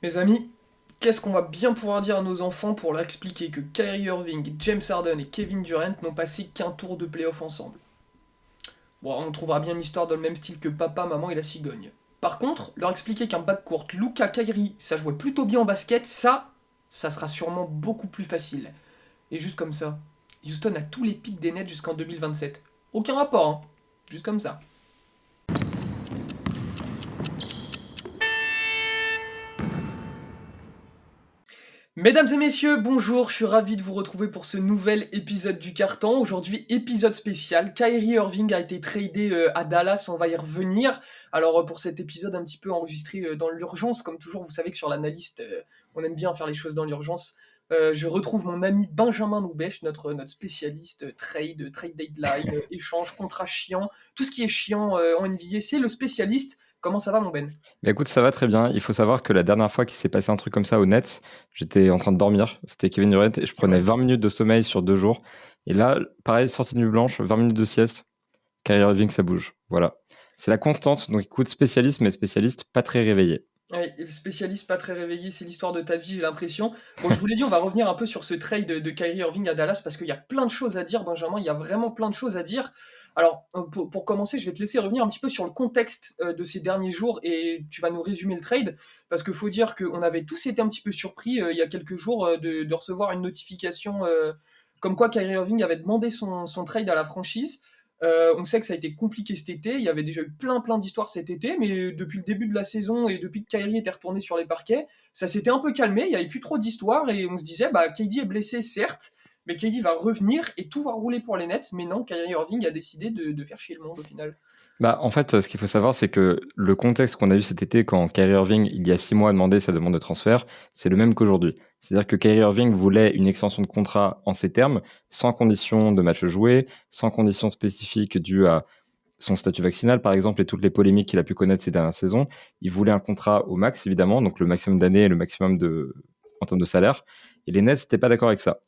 Mes amis, qu'est-ce qu'on va bien pouvoir dire à nos enfants pour leur expliquer que Kyrie Irving, James Harden et Kevin Durant n'ont passé qu'un tour de playoff ensemble? Bon, on trouvera bien une histoire dans le même style que Papa, Maman et la cigogne. Par contre, leur expliquer qu'un backcourt Luka Kyrie, ça jouait plutôt bien en basket, ça sera sûrement beaucoup plus facile. Et juste comme ça, Houston a tous les pics des Nets jusqu'en 2027. Aucun rapport, hein. Juste comme ça. Mesdames et messieurs, bonjour, je suis ravi de vous retrouver pour ce nouvel épisode du Carton. Aujourd'hui, épisode spécial. Kyrie Irving a été tradé à Dallas, on va y revenir. Alors pour cet épisode un petit peu enregistré dans l'urgence, comme toujours, vous savez que sur l'analyste, on aime bien faire les choses dans l'urgence. Je retrouve mon ami Benjamin Noubèche, notre spécialiste trade deadline, échange, contrat chiant, tout ce qui est chiant en NBA, c'est le spécialiste. Comment ça va mon Ben? Bah écoute, ça va très bien. Il faut savoir que la dernière fois qu'il s'est passé un truc comme ça au Nets, j'étais en train de dormir. C'était Kevin Durant et je C'est prenais vrai. 20 minutes de sommeil sur 2 jours. Et là, pareil, sortie de nuit blanche, 20 minutes de sieste. Kyrie Irving, ça bouge. Voilà. C'est la constante. Donc écoute, spécialiste, mais spécialiste pas très réveillé. Ouais, spécialiste pas très réveillé, c'est l'histoire de ta vie, j'ai l'impression. Bon, je vous l'ai dit, on va revenir un peu sur ce trade de Kyrie Irving à Dallas parce qu'il y a plein de choses à dire, Benjamin. Il y a vraiment plein de choses à dire. Alors, pour commencer, je vais te laisser revenir un petit peu sur le contexte de ces derniers jours et tu vas nous résumer le trade parce qu'il faut dire qu'on avait tous été un petit peu surpris il y a quelques jours de recevoir une notification comme quoi Kyrie Irving avait demandé son trade à la franchise. On sait que ça a été compliqué cet été. Il y avait déjà eu plein d'histoires cet été, mais depuis le début de la saison et depuis que Kyrie était retourné sur les parquets, ça s'était un peu calmé. Il n'y avait plus trop d'histoires et on se disait, bah, KD est blessé, certes, mais KD va revenir et tout va rouler pour les Nets. Mais non, Kyrie Irving a décidé de faire chier le monde au final. Bah, en fait, ce qu'il faut savoir, c'est que le contexte qu'on a eu cet été quand Kyrie Irving, il y a 6 mois, a demandé sa demande de transfert, c'est le même qu'aujourd'hui. C'est-à-dire que Kyrie Irving voulait une extension de contrat en ces termes, sans condition de match joué, sans condition spécifique due à son statut vaccinal, par exemple, et toutes les polémiques qu'il a pu connaître ces dernières saisons. Il voulait un contrat au max, évidemment, donc le maximum d'années et le maximum en termes de salaire. Et les Nets n'étaient pas d'accord avec ça.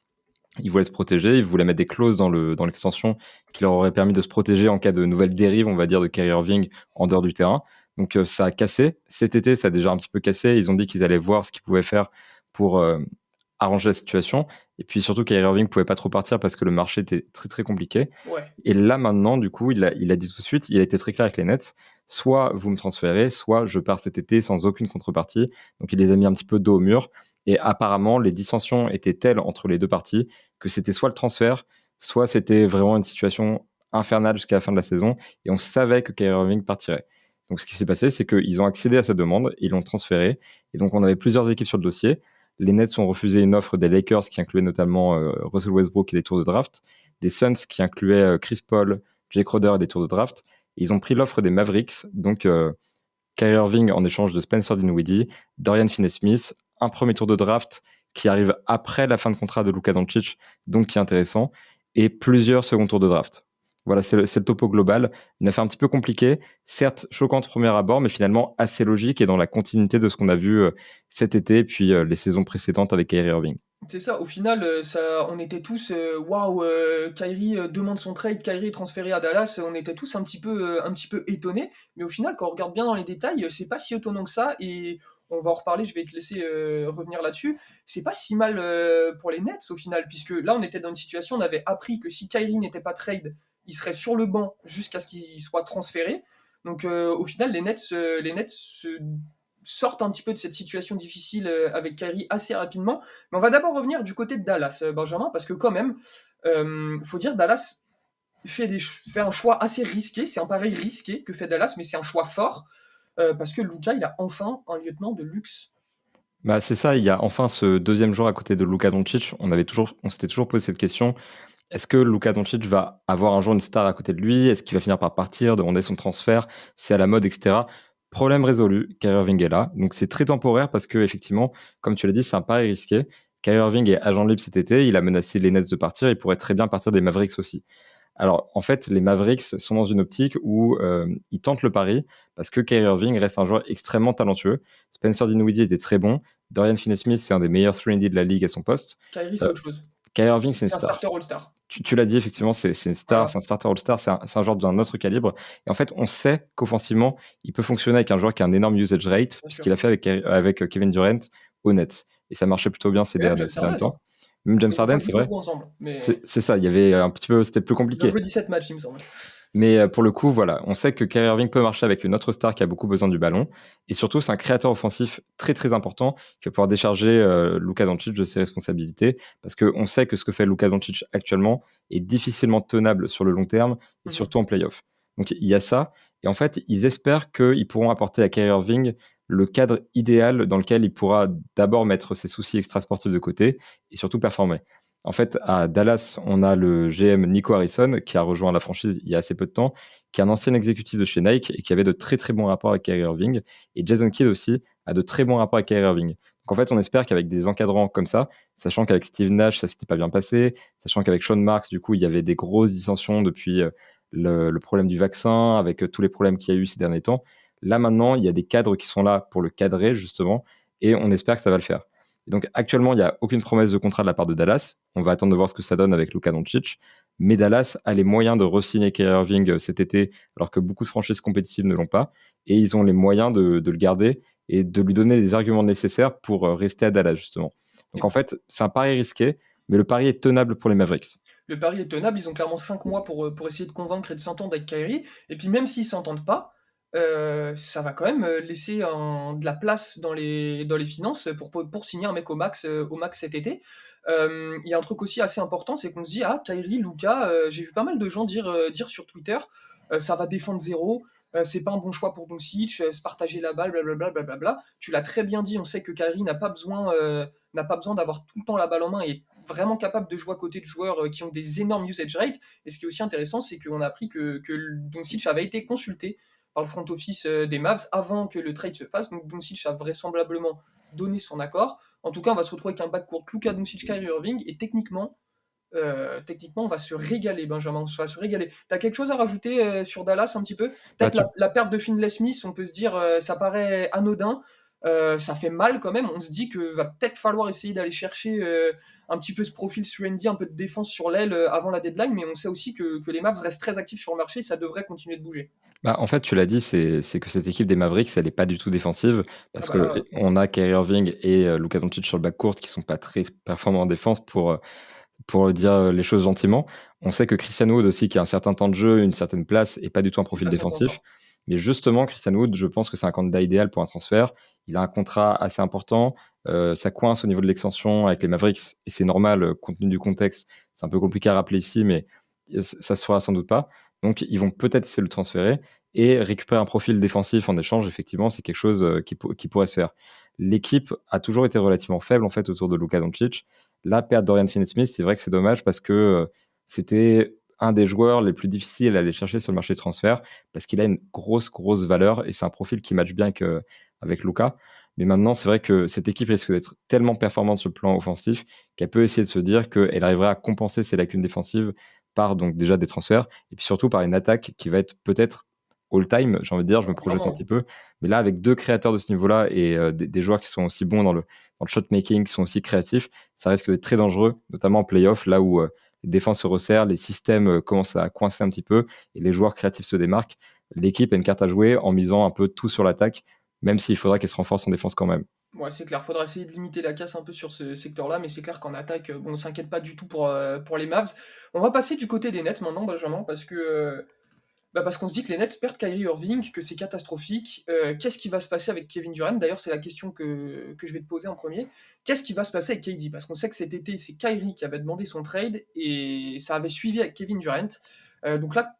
Ils voulaient se protéger, ils voulaient mettre des clauses dans l'extension qui leur auraient permis de se protéger en cas de nouvelle dérive, on va dire, de Kyrie Irving en dehors du terrain. Donc ça a cassé. Cet été, ça a déjà un petit peu cassé. Ils ont dit qu'ils allaient voir ce qu'ils pouvaient faire pour arranger la situation. Et puis surtout, Kyrie Irving pouvait pas trop partir parce que le marché était très très compliqué. Ouais. Et là maintenant, du coup, il a dit tout de suite, il a été très clair avec les Nets, soit vous me transférez, soit je pars cet été sans aucune contrepartie. Donc il les a mis un petit peu dos au mur. Et apparemment, les dissensions étaient telles entre les deux parties que c'était soit le transfert, soit c'était vraiment une situation infernale jusqu'à la fin de la saison. Et on savait que Kyrie Irving partirait. Donc ce qui s'est passé, c'est qu'ils ont accédé à cette demande, ils l'ont transféré. Et donc on avait plusieurs équipes sur le dossier. Les Nets ont refusé une offre des Lakers qui incluait notamment Russell Westbrook et des tours de draft, des Suns qui incluaient Chris Paul, Jake Crowder et des tours de draft. Et ils ont pris l'offre des Mavericks, donc Kyrie Irving en échange de Spencer Dinwiddie, Dorian Finney-Smith, un premier tour de draft qui arrive après la fin de contrat de Luka Doncic, donc qui est intéressant, et plusieurs second tours de draft. Voilà, c'est le topo global. Une affaire un petit peu compliquée, certes choquante au premier abord, mais finalement assez logique et dans la continuité de ce qu'on a vu cet été, puis les saisons précédentes avec Kyrie Irving. C'est ça, au final, on était tous, waouh, Kyrie demande son trade, Kyrie est transféré à Dallas, on était tous un petit peu étonnés, mais au final, quand on regarde bien dans les détails, c'est pas si étonnant que ça, et on va en reparler, je vais te laisser revenir là-dessus. C'est pas si mal pour les Nets au final, puisque là, on était dans une situation, on avait appris que si Kyrie n'était pas trade, il serait sur le banc jusqu'à ce qu'il soit transféré. Donc au final, les Nets sortent un petit peu de cette situation difficile avec Kyrie assez rapidement. Mais on va d'abord revenir du côté de Dallas, Benjamin, parce que quand même, faut dire Dallas fait un choix assez risqué. C'est un pari risqué que fait Dallas, mais c'est un choix fort parce que Luka, il a enfin un lieutenant de luxe. Bah, c'est ça, il y a enfin ce deuxième joueur à côté de Luka Doncic. On s'était toujours posé cette question. Est-ce que Luka Doncic va avoir un jour une star à côté de lui? Est-ce qu'il va finir par partir, demander son transfert? C'est à la mode, etc. Problème résolu, Kyrie Irving est là. Donc c'est très temporaire parce que effectivement, comme tu l'as dit, c'est un pari risqué. Kyrie Irving est agent libre cet été. Il a menacé les Nets de partir. Il pourrait très bien partir des Mavericks aussi. Alors en fait, les Mavericks sont dans une optique où ils tentent le pari parce que Kyrie Irving reste un joueur extrêmement talentueux. Spencer Dinwiddie était très bon. Dorian Finney-Smith, c'est un des meilleurs 3D de la ligue à son poste. Kyrie, c'est Euh, autre chose. Kyrie Irving, c'est une C'est un star. starter All-Star. Tu l'as dit, effectivement, c'est une star, Voilà, c'est un starter All-Star, c'est un joueur d'un autre calibre. Et en fait, on sait qu'offensivement, il peut fonctionner avec un joueur qui a un énorme usage rate, bien sûr. puisqu'il a fait avec Kevin Durant au Nets. Et ça marchait plutôt bien Et même James ces derniers Harden, hein. temps. Même James Ils n'ont pas Harden, joué c'est vrai. beaucoup ensemble, mais C'est ça, il y avait un petit peu, c'était plus ils ont compliqué. joué 17 matchs, il me semble. Mais pour le coup, voilà, on sait que Kyrie Irving peut marcher avec une autre star qui a beaucoup besoin du ballon. Et surtout, c'est un créateur offensif très très important qui va pouvoir décharger Luka Doncic de ses responsabilités. Parce qu'on sait que ce que fait Luka Doncic actuellement est difficilement tenable sur le long terme et Mhm. surtout en playoff. Donc il y a ça. Et en fait, ils espèrent qu'ils pourront apporter à Kyrie Irving le cadre idéal dans lequel il pourra d'abord mettre ses soucis extrasportifs de côté et surtout performer. En fait, à Dallas, on a le GM Nico Harrison qui a rejoint la franchise il y a assez peu de temps, qui est un ancien exécutif de chez Nike et qui avait de très très bons rapports avec Kyrie Irving. Et Jason Kidd aussi a de très bons rapports avec Kyrie Irving. Donc en fait, on espère qu'avec des encadrants comme ça, sachant qu'avec Steve Nash, ça s'était pas bien passé, sachant qu'avec Sean Marks, du coup, il y avait des grosses dissensions depuis le problème du vaccin, avec tous les problèmes qu'il y a eu ces derniers temps. Là maintenant, il y a des cadres qui sont là pour le cadrer justement, et on espère que ça va le faire. Et donc actuellement, il n'y a aucune promesse de contrat de la part de Dallas. On va attendre de voir ce que ça donne avec Luka Doncic. Mais Dallas a les moyens de re-signer Kyrie Irving cet été, alors que beaucoup de franchises compétitives ne l'ont pas. Et ils ont les moyens de le garder et de lui donner les arguments nécessaires pour rester à Dallas, justement. Donc Et en fait, c'est un pari risqué, mais le pari est tenable pour les Mavericks. le pari est tenable, ils ont clairement 5 mois pour essayer de convaincre et de s'entendre avec Kyrie. Et puis même s'ils s'entendent pas, ça va quand même laisser de la place dans les finances pour signer un mec au max cet été. Il y a un truc aussi assez important, c'est qu'on se dit, ah, Kyrie, Luka, j'ai vu pas mal de gens dire sur Twitter, ça va défendre zéro, c'est pas un bon choix pour Doncic, se partager la balle, blablabla, blablabla. Tu l'as très bien dit, on sait que Kyrie n'a pas besoin d'avoir tout le temps la balle en main et est vraiment capable de jouer à côté de joueurs qui ont des énormes usage rates. Et ce qui est aussi intéressant, c'est qu'on a appris que Doncic avait été consulté par le front office des Mavs avant que le trade se fasse. Donc Doncic a vraisemblablement donné son accord. En tout cas, on va se retrouver avec un backcourt Luka Doncic, Kyrie Irving, et techniquement, on va se régaler, Benjamin. On va se régaler. T'as quelque chose à rajouter sur Dallas un petit peu? Bah, Peut-être la perte de Finlay Smith, on peut se dire, ça paraît anodin. Ça fait mal quand même. On se dit que va peut-être falloir essayer d'aller chercher un petit peu ce profil sur Andy, un peu de défense sur l'aile avant la deadline. Mais on sait aussi que les Mavs restent très actifs sur le marché. Ça devrait continuer de bouger. En fait, tu l'as dit, c'est que cette équipe des Mavericks, elle est pas du tout défensive Ah parce bah que là, on a Kyrie Irving et Luka Doncic sur le backcourt qui sont pas très performants en défense pour dire les choses gentiment. On sait que Christian Wood aussi, qui a un certain temps de jeu, une certaine place, et pas du tout un c'est profil pas son point défensif. fort. Mais justement, Christian Wood, je pense que c'est un candidat idéal pour un transfert. Il a un contrat assez important. Ça coince au niveau de l'extension avec les Mavericks, et c'est normal, compte tenu du contexte. C'est un peu compliqué à rappeler ici, mais ça se fera sans doute pas. Donc, ils vont peut-être essayer de le transférer et récupérer un profil défensif en échange. Effectivement, c'est quelque chose qui pourrait se faire. L'équipe a toujours été relativement faible en fait autour de Luka Doncic. La perte d'Orian Finney-Smith, c'est vrai que c'est dommage parce que c'était un des joueurs les plus difficiles à aller chercher sur le marché de transfert parce qu'il a une grosse valeur et c'est un profil qui match bien avec Luka. Mais maintenant, c'est vrai que cette équipe risque d'être tellement performante sur le plan offensif qu'elle peut essayer de se dire qu'elle arrivera à compenser ses lacunes défensives par donc déjà des transferts et puis surtout par une attaque qui va être peut-être all-time, j'ai envie de dire, je me Ah, projette un clairement. petit peu. Mais là, avec deux créateurs de ce niveau-là et des joueurs qui sont aussi bons dans le shot making, qui sont aussi créatifs, ça risque d'être très dangereux, notamment en playoff, là où les défenses se resserrent, les systèmes commencent à coincer un petit peu et les joueurs créatifs se démarquent. L'équipe a une carte à jouer en misant un peu tout sur l'attaque, même s'il faudra qu'elle se renforce en défense quand même. Ouais, c'est clair, faudra essayer de limiter la casse un peu sur ce secteur-là, mais c'est clair qu'en attaque, bon, on s'inquiète pas du tout pour les Mavs. On va passer du côté des Nets maintenant, Benjamin, parce qu'on se dit que les Nets perdent Kyrie Irving, que c'est catastrophique. Qu'est-ce qui va se passer avec Kevin Durant? D'ailleurs, c'est la question que je vais te poser en premier. Qu'est-ce qui va se passer avec KD? Parce qu'on sait que cet été, c'est Kyrie qui avait demandé son trade et ça avait suivi avec Kevin Durant. Donc là,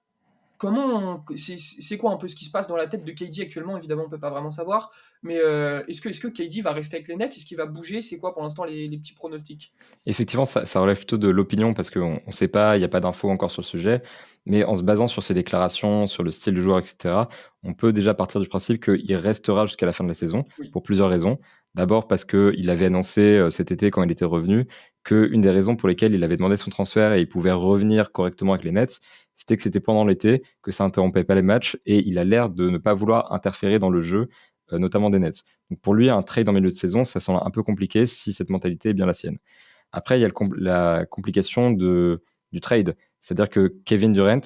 c'est quoi un peu ce qui se passe dans la tête de KD actuellement? Évidemment, on peut pas vraiment savoir. Mais est-ce que KD va rester avec les Nets? Est-ce qu'il va bouger? C'est quoi pour l'instant les petits pronostics? Effectivement, ça relève plutôt de l'opinion parce qu'on ne sait pas, il n'y a pas d'infos encore sur le sujet. Mais en se basant sur ses déclarations, sur le style du joueur, etc., on peut déjà partir du principe qu'il restera jusqu'à la fin de la saison Oui. pour plusieurs raisons. D'abord parce qu'il avait annoncé cet été, quand il était revenu, qu'une des raisons pour lesquelles il avait demandé son transfert et il pouvait revenir correctement avec les Nets, c'était que c'était pendant l'été, que ça interrompait pas les matchs et il a l'air de ne pas vouloir interférer dans le jeu, notamment des Nets. Donc pour lui, un trade en milieu de saison, ça semble un peu compliqué si cette mentalité est bien la sienne. Après, il y a la complication du trade. C'est-à-dire que Kevin Durant,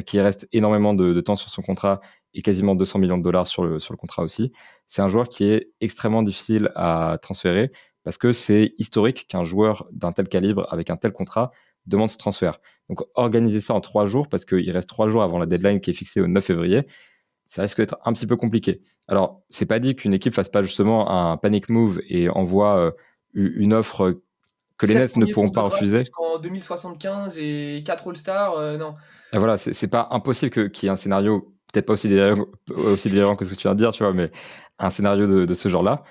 qui reste énormément de temps sur son contrat et quasiment 200 millions de dollars sur le contrat aussi, c'est un joueur qui est extrêmement difficile à transférer parce que c'est historique qu'un joueur d'un tel calibre avec un tel contrat demande ce transfert. Donc organiser ça en 3 jours, parce qu'il reste 3 jours avant la deadline qui est fixée au 9 février, ça risque d'être un petit peu compliqué. Alors, c'est pas dit qu'une équipe fasse pas justement un panic move et envoie une offre que les 7 Nets ne premiers pourront tours de pas draft refuser. jusqu'en 2075 et 4 All-Stars, non. Et voilà, c'est pas impossible qu'il y ait un scénario, peut-être pas aussi délirant que ce que tu viens de dire, tu vois, mais un scénario de ce genre-là.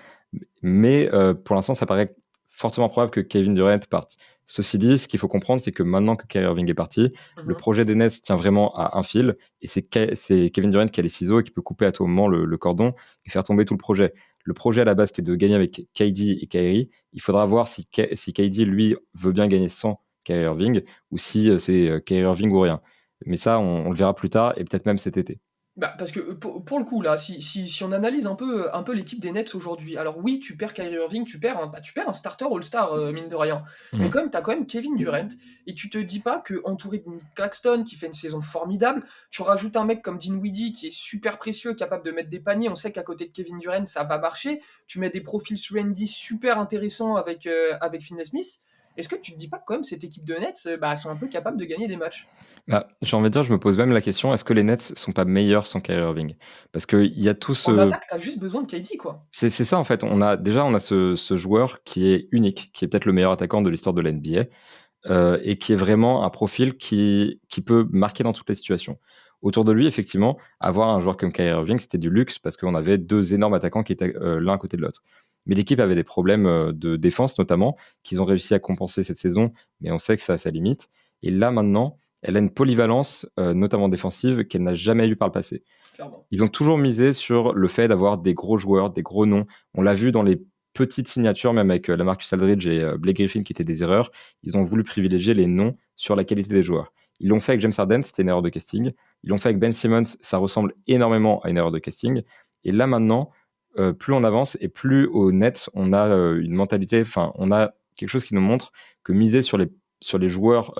Mais pour l'instant, ça paraît fortement probable que Kevin Durant parte. Ceci dit, ce qu'il faut comprendre, c'est que maintenant que Kyrie Irving est parti, le Mhm. projet des Nets tient vraiment à un fil, et c'est Kevin Durant qui a les ciseaux et qui peut couper à tout moment le cordon et faire tomber tout le projet. Le projet à la base, c'était de gagner avec KD et Kyrie. Il faudra voir si KD, lui, veut bien gagner sans Kyrie Irving, ou si c'est Kyrie Irving ou rien. Mais ça, on le verra plus tard, et peut-être même cet été. Bah, parce que pour le coup, là, si on analyse un peu l'équipe des Nets aujourd'hui, alors oui, tu perds Kyrie Irving, tu perds un starter All-Star, mine de rien. Mais Mhm. quand même, tu as quand même Kevin Durant, et tu te dis pas que entouré de Nick Claxton, qui fait une saison formidable, tu rajoutes un mec comme Dinwiddie, qui est super précieux, capable de mettre des paniers, on sait qu'à côté de Kevin Durant, ça va marcher, tu mets des profils sur Andy super intéressants avec Finney Smith, est-ce que tu te dis pas que quand même cette équipe de Nets, bah, sont un peu capables de gagner des matchs? Bah, j'ai envie de dire, je me pose même la question, est-ce que les Nets sont pas meilleurs sans Kyrie Irving? Parce qu'il y a tout En ce... attaque, t'as juste besoin de KD, quoi. C'est ça en fait, on a ce joueur qui est unique, qui est peut-être le meilleur attaquant de l'histoire de la NBA, et qui est vraiment un profil qui peut marquer dans toutes les situations. Autour de lui, effectivement, avoir un joueur comme Kyrie Irving, c'était du luxe parce qu'on avait 2 énormes attaquants qui étaient l'un à côté de l'autre. Mais l'équipe avait des problèmes de défense notamment, qu'ils ont réussi à compenser cette saison, mais on sait que ça a sa limite. Et là maintenant, elle a une polyvalence, notamment défensive, qu'elle n'a jamais eu par le passé. Clairement. Ils ont toujours misé sur le fait d'avoir des gros joueurs, des gros noms. On l'a vu dans les petites signatures, même avec Lamarcus Aldridge et Blake Griffin qui étaient des erreurs. Ils ont voulu privilégier les noms sur la qualité des joueurs. Ils l'ont fait avec James Harden, c'était une erreur de casting. Ils l'ont fait avec Ben Simmons, ça ressemble énormément à une erreur de casting. Et là maintenant, plus on avance et plus au net, on a une mentalité, enfin, on a quelque chose qui nous montre que miser sur les joueurs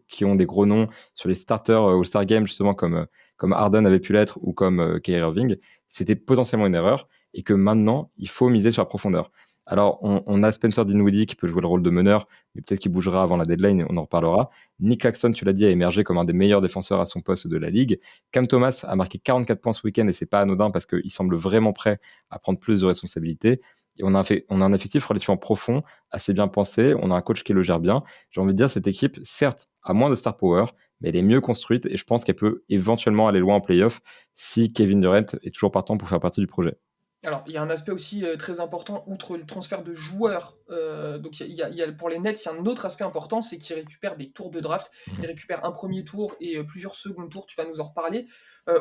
qui ont des gros noms, sur les starters All-Star Game, justement, comme Harden avait pu l'être ou comme Kyrie Irving, c'était potentiellement une erreur et que maintenant, il faut miser sur la profondeur. Alors, on a Spencer Dinwiddie qui peut jouer le rôle de meneur, mais peut-être qu'il bougera avant la deadline, on en reparlera. Nick Claxton, tu l'as dit, a émergé comme un des meilleurs défenseurs à son poste de la ligue. Cam Thomas a marqué 44 points ce week-end et c'est pas anodin parce qu'il semble vraiment prêt à prendre plus de responsabilités. Et on a un effectif relativement profond, assez bien pensé. On a un coach qui le gère bien. J'ai envie de dire, cette équipe, certes, a moins de star power, mais elle est mieux construite et je pense qu'elle peut éventuellement aller loin en playoff si Kevin Durant est toujours partant pour faire partie du projet. Alors, il y a un aspect aussi très important, outre le transfert de joueurs. Donc, pour les Nets, il y a un autre aspect important, c'est qu'ils récupèrent des tours de draft. Ils Mhm. récupèrent un premier tour et plusieurs seconds tours, tu vas nous en reparler.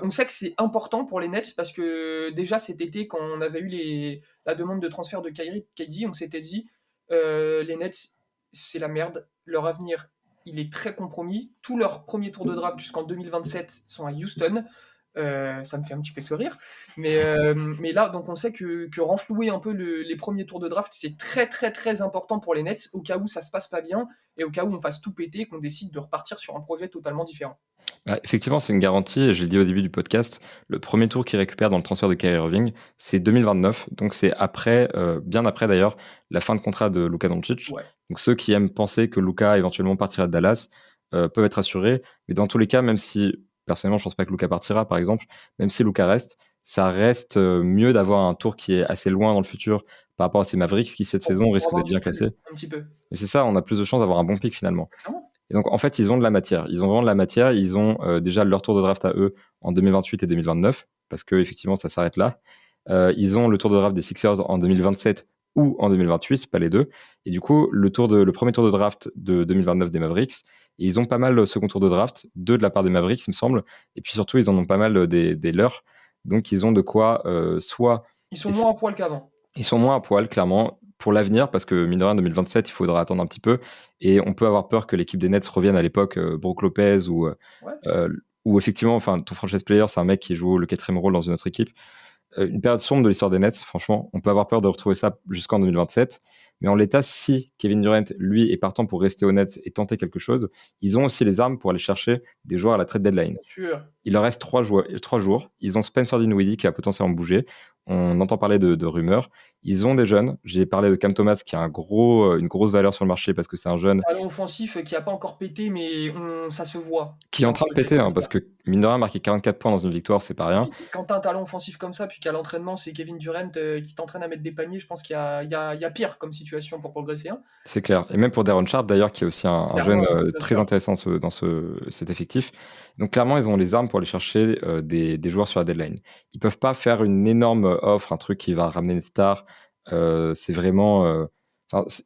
On sait que c'est important pour les Nets parce que déjà cet été, quand on avait eu la demande de transfert de Kyrie, KD, on s'était dit les Nets, c'est la merde. Leur avenir, il est très compromis. Tous leurs premiers tours de draft jusqu'en 2027 sont à Houston. Ça me fait un petit peu sourire. Mais là, donc on sait que renflouer un peu les premiers tours de draft, c'est très très très important pour les Nets, au cas où ça se passe pas bien, et au cas où on fasse tout péter, qu'on décide de repartir sur un projet totalement différent. Bah, effectivement, c'est une garantie, et je l'ai dit au début du podcast, le premier tour qu'il récupère dans le transfert de Kyrie Irving, c'est 2029, donc c'est après, bien après d'ailleurs, la fin de contrat de Luka Doncic. Ouais. Donc ceux qui aiment penser que Luka éventuellement partira de Dallas peuvent être assurés, mais dans tous les cas, même si, personnellement, je pense pas que Luka partira, par exemple, même si Luka reste, ça reste mieux d'avoir un tour qui est assez loin dans le futur par rapport à ces Mavericks qui, cette saison, Pour risquent avoir d'être du bien recul, classés. un petit peu. Mais c'est ça, on a plus de chances d'avoir un bon pick finalement. Clairement. Et donc, en fait, ils ont de la matière. Ils ont vraiment de la matière. Ils ont déjà leur tour de draft à eux en 2028 et 2029, parce que effectivement, ça s'arrête là. Ils ont le tour de draft des Sixers en 2027 ou en 2028, pas les deux. Et du coup, le premier tour de draft de 2029 des Mavericks. Et ils ont pas mal de second tour de draft, 2 de la part des Mavericks, il me semble. Et puis surtout, ils en ont pas mal des leurs. Donc, ils ont de quoi soit Ils sont moins à poil qu'avant. ils sont moins à poil, clairement, pour l'avenir, parce que mine de rien, 2027, il faudra attendre un petit peu. Et on peut avoir peur que l'équipe des Nets revienne à l'époque Brook Lopez Ouais. euh, ou effectivement, enfin, ton franchise player, c'est un mec qui joue le quatrième rôle dans une autre équipe. une période sombre de l'histoire des Nets, franchement. On peut avoir peur de retrouver ça jusqu'en 2027. Mais en l'état, si Kevin Durant, lui, est partant pour rester au Nets et tenter quelque chose, ils ont aussi les armes pour aller chercher des joueurs à la trade deadline. Bien sûr. Il leur reste 3 jours. Ils ont Spencer Dinwiddie qui a potentiellement bougé. On entend parler de rumeurs. Ils ont des jeunes. J'ai parlé de Cam Thomas qui a une grosse valeur sur le marché parce que c'est un jeune Talent offensif qui a pas encore pété, mais ça se voit. qui est en Enfin, train de péter, ça hein, se parce voit. que mine de rien, marquer 44 points dans une victoire, c'est pas rien. Et quand t'as un talent offensif comme ça, puis qu'à l'entraînement, c'est Kevin Durant qui t'entraîne à mettre des paniers, je pense qu'il y a pire comme situation pour progresser, hein. C'est clair. Et même pour Darren Sharp, d'ailleurs, qui est aussi un Clairement, jeune bien très sûr. intéressant dans cet effectif. Donc, clairement, ils ont les armes pour aller chercher des joueurs sur la deadline. Ils peuvent pas faire une énorme offre, un truc qui va ramener une star. C'est vraiment.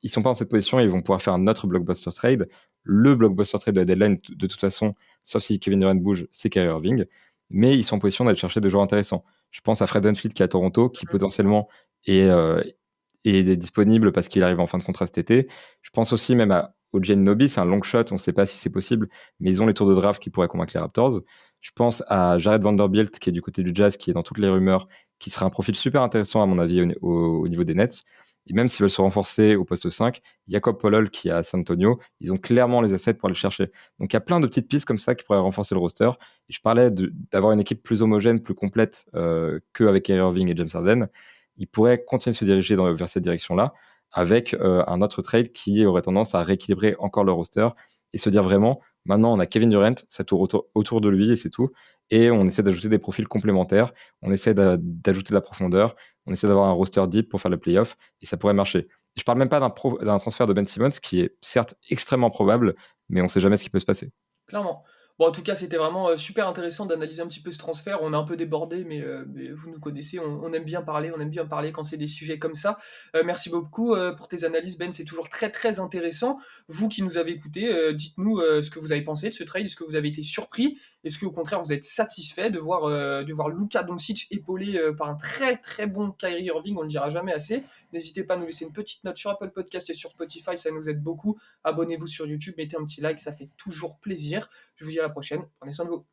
Ils sont pas dans cette position et ils vont pouvoir faire un autre blockbuster trade. Le blockbuster trade de la deadline, de toute façon, sauf si Kevin Durant bouge, c'est Kyrie Irving. Mais ils sont en position d'aller chercher des joueurs intéressants. Je pense à Fred VanVleet qui est à Toronto, qui Mhm. potentiellement est disponible parce qu'il arrive en fin de contrat cet été. Je pense aussi même au Nobi, c'est un long shot, on ne sait pas si c'est possible, mais ils ont les tours de draft qui pourraient convaincre les Raptors. Je pense à Jared Vanderbilt qui est du côté du Jazz, qui est dans toutes les rumeurs, qui sera un profil super intéressant à mon avis au niveau des Nets. Et même s'ils veulent se renforcer au poste 5, Jacob Poeltl qui est à San Antonio, ils ont clairement les assets pour aller le chercher. Donc il y a plein de petites pistes comme ça qui pourraient renforcer le roster. Et je parlais d'avoir une équipe plus homogène, plus complète qu'avec Kyrie Irving et James Harden. Ils pourraient continuer de se diriger vers cette direction-là avec un autre trade qui aurait tendance à rééquilibrer encore le roster et se dire vraiment, maintenant on a Kevin Durant, ça tourne autour de lui et c'est tout. Et on essaie d'ajouter des profils complémentaires, on essaie d'ajouter de la profondeur, on essaie d'avoir un roster deep pour faire le playoff et ça pourrait marcher. Et je parle même pas d'un transfert de Ben Simmons qui est certes extrêmement probable, mais on sait jamais ce qui peut se passer. Clairement. Bon, en tout cas, c'était vraiment super intéressant d'analyser un petit peu ce transfert. On a un peu débordé, mais vous nous connaissez, on aime bien parler, on aime bien parler quand c'est des sujets comme ça. Merci beaucoup pour tes analyses, Ben, c'est toujours très très intéressant. Vous qui nous avez écoutés, dites-nous ce que vous avez pensé de ce trade, est-ce que vous avez été surpris, est-ce que au contraire vous êtes satisfait de voir Luka Doncic épaulé par un très très bon Kyrie Irving, on ne le dira jamais assez. N'hésitez pas à nous laisser une petite note sur Apple Podcast et sur Spotify, ça nous aide beaucoup. Abonnez-vous sur YouTube, mettez un petit like, ça fait toujours plaisir. Je vous dis à la prochaine. Prenez soin de vous.